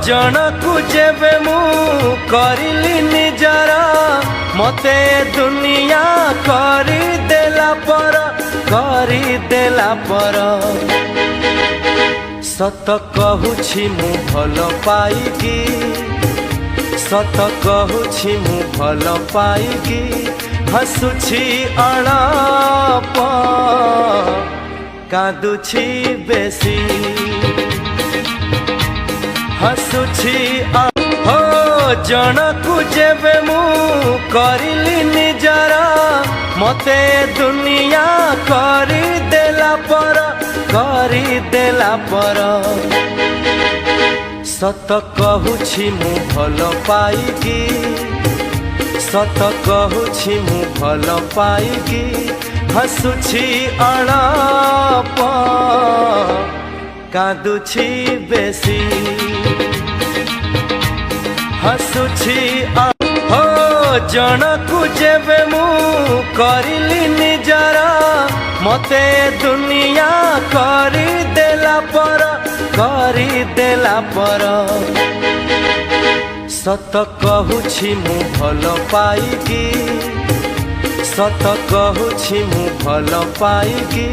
जनकु जेबे मु करिली निजर मते दुनिया करी देला पर सत कहूछि मु भल पाइकी सत कहूछि मु भल पाइकी हसुछि अणप कांदुछि बेसी हसुछि हो जनकु जेबे मु करिली निजर मते दुनिया करी देला पर सत कहूछि मु भल पाइकी सत कहूछि मु भल पाइकी हसुछि अणप कांदुछि बेसी हसुछि हो जनकु जेबे मु करिली निजर मते दुनिया करी देला पर सत कहूछि मु भल पाइकी सत कहूछि मु भल पाइकी